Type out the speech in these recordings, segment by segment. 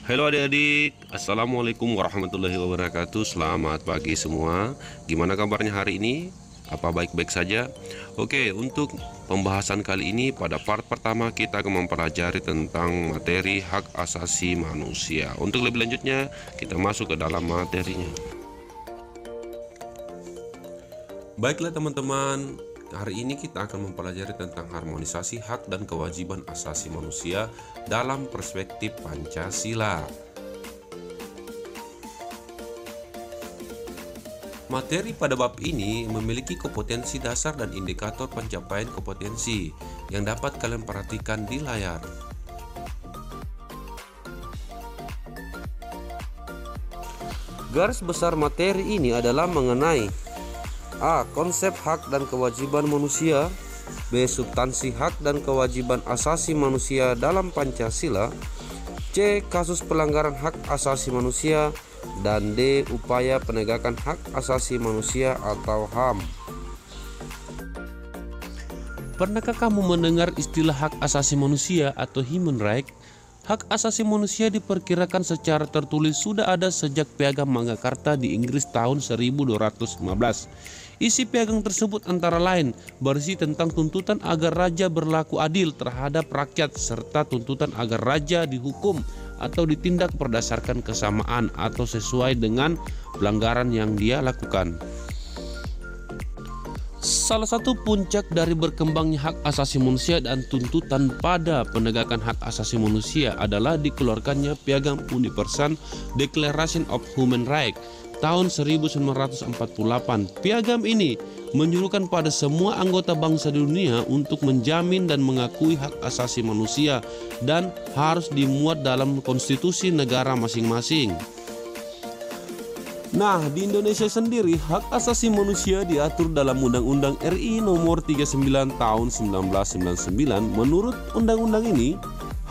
Halo adik-adik, Assalamualaikum warahmatullahi wabarakatuh. Selamat pagi semua. Gimana kabarnya hari ini? Apa baik-baik saja? Oke, untuk pembahasan kali ini pada part pertama kita akan mempelajari tentang materi hak asasi manusia. Untuk lebih lanjutnya, kita masuk ke dalam materinya. Baiklah teman-teman, hari ini kita akan mempelajari tentang harmonisasi hak dan kewajiban asasi manusia dalam perspektif Pancasila. Materi pada bab ini memiliki kompetensi dasar dan indikator pencapaian kompetensi yang dapat kalian perhatikan di layar. Garis besar materi ini adalah mengenai A. Konsep hak dan kewajiban manusia. B. Substansi hak dan kewajiban asasi manusia dalam Pancasila. C. Kasus pelanggaran hak asasi manusia. Dan D. Upaya penegakan hak asasi manusia atau HAM. Pernahkah kamu mendengar istilah hak asasi manusia atau human right? Hak asasi manusia diperkirakan secara tertulis sudah ada sejak Piagam Magna Carta di Inggris tahun 1215. Isi piagam tersebut antara lain berisi tentang tuntutan agar raja berlaku adil terhadap rakyat serta tuntutan agar raja dihukum atau ditindak berdasarkan kesamaan atau sesuai dengan pelanggaran yang dia lakukan. Salah satu puncak dari berkembangnya hak asasi manusia dan tuntutan pada penegakan hak asasi manusia adalah dikeluarkannya Piagam Universal Declaration of Human Rights tahun 1948. Piagam ini menyuruhkan pada semua anggota bangsa di dunia untuk menjamin dan mengakui hak asasi manusia dan harus dimuat dalam konstitusi negara masing-masing. Nah, di Indonesia sendiri, hak asasi manusia diatur dalam Undang-Undang RI Nomor 39 Tahun 1999. Menurut undang-undang ini,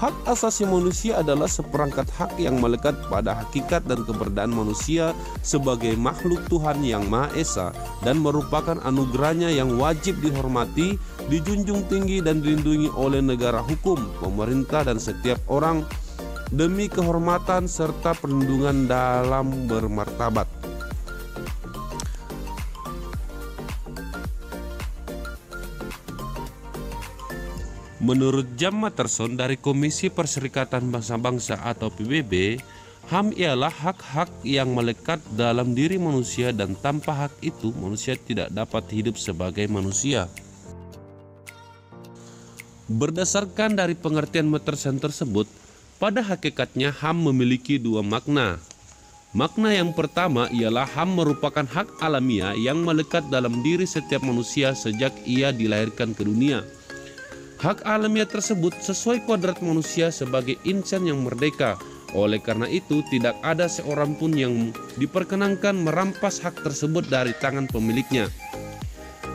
hak asasi manusia adalah seperangkat hak yang melekat pada hakikat dan keberadaan manusia sebagai makhluk Tuhan yang Maha Esa dan merupakan anugerahnya yang wajib dihormati, dijunjung tinggi dan dilindungi oleh negara hukum, pemerintah dan setiap orang demi kehormatan serta perlindungan dalam bermartabat. Menurut James Matterson dari Komisi Perserikatan Bangsa-Bangsa atau PBB, HAM ialah hak-hak yang melekat dalam diri manusia dan tanpa hak itu manusia tidak dapat hidup sebagai manusia. Berdasarkan dari pengertian Matterson tersebut, pada hakikatnya HAM memiliki dua makna. Makna yang pertama ialah HAM merupakan hak alamiah yang melekat dalam diri setiap manusia sejak ia dilahirkan ke dunia. Hak alamiah tersebut sesuai kodrat manusia sebagai insan yang merdeka. Oleh karena itu, tidak ada seorang pun yang diperkenankan merampas hak tersebut dari tangan pemiliknya.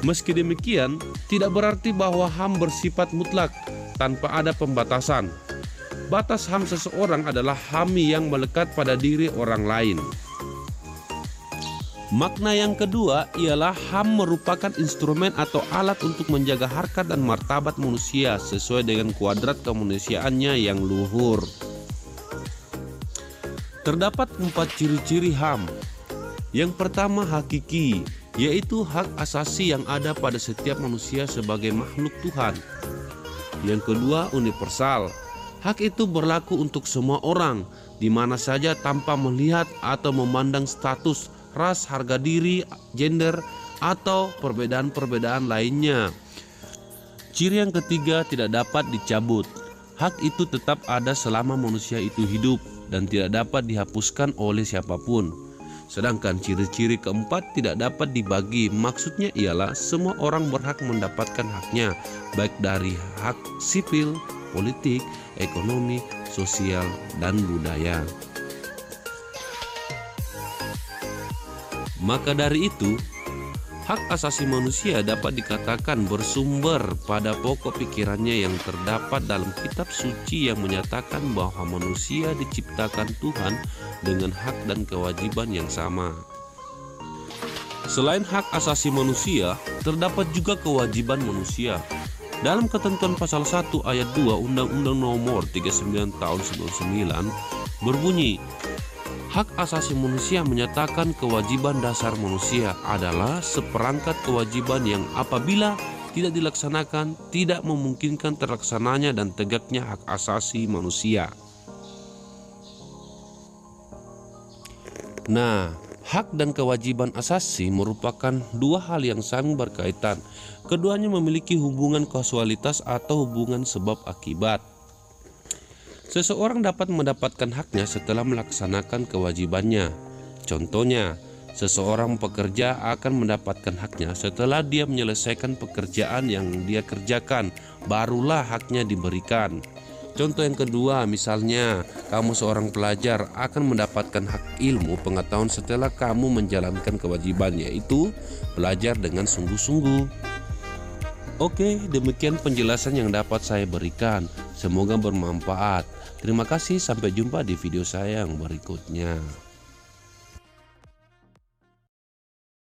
Meski demikian, tidak berarti bahwa HAM bersifat mutlak tanpa ada pembatasan. Batas HAM seseorang adalah HAM yang melekat pada diri orang lain. Makna yang kedua ialah HAM merupakan instrumen atau alat untuk menjaga harkat dan martabat manusia sesuai dengan kuadrat kemanusiaannya yang luhur. Terdapat 4 ciri-ciri HAM. Yang pertama hakiki, yaitu hak asasi yang ada pada setiap manusia sebagai makhluk Tuhan. Yang kedua universal. Hak itu berlaku untuk semua orang, di mana saja tanpa melihat atau memandang status, ras, harga diri, gender, atau perbedaan-perbedaan lainnya. Ciri yang ketiga tidak dapat dicabut. Hak itu tetap ada selama manusia itu hidup dan tidak dapat dihapuskan oleh siapapun. Sedangkan ciri-ciri keempat tidak dapat dibagi. Maksudnya ialah semua orang berhak mendapatkan haknya, baik dari hak sipil, politik, ekonomi, sosial, dan budaya. Maka dari itu, hak asasi manusia dapat dikatakan bersumber pada pokok pikirannya yang terdapat dalam kitab suci yang menyatakan bahwa manusia diciptakan Tuhan dengan hak dan kewajiban yang sama. Selain hak asasi manusia, terdapat juga kewajiban manusia. Dalam ketentuan pasal 1 ayat 2 Undang-Undang Nomor 39 Tahun 99 berbunyi, hak asasi manusia menyatakan kewajiban dasar manusia adalah seperangkat kewajiban yang apabila tidak dilaksanakan tidak memungkinkan terlaksananya dan tegaknya hak asasi manusia. Nah, hak dan kewajiban asasi merupakan dua hal yang saling berkaitan. Keduanya memiliki hubungan kausalitas atau hubungan sebab akibat. Seseorang dapat mendapatkan haknya setelah melaksanakan kewajibannya. Contohnya, seseorang pekerja akan mendapatkan haknya setelah dia menyelesaikan pekerjaan yang dia kerjakan, barulah haknya diberikan. Contoh yang kedua, misalnya kamu seorang pelajar akan mendapatkan hak ilmu pengetahuan setelah kamu menjalankan kewajiban, yaitu belajar dengan sungguh-sungguh. Oke, demikian penjelasan yang dapat saya berikan. Semoga bermanfaat. Terima kasih, sampai jumpa di video saya yang berikutnya.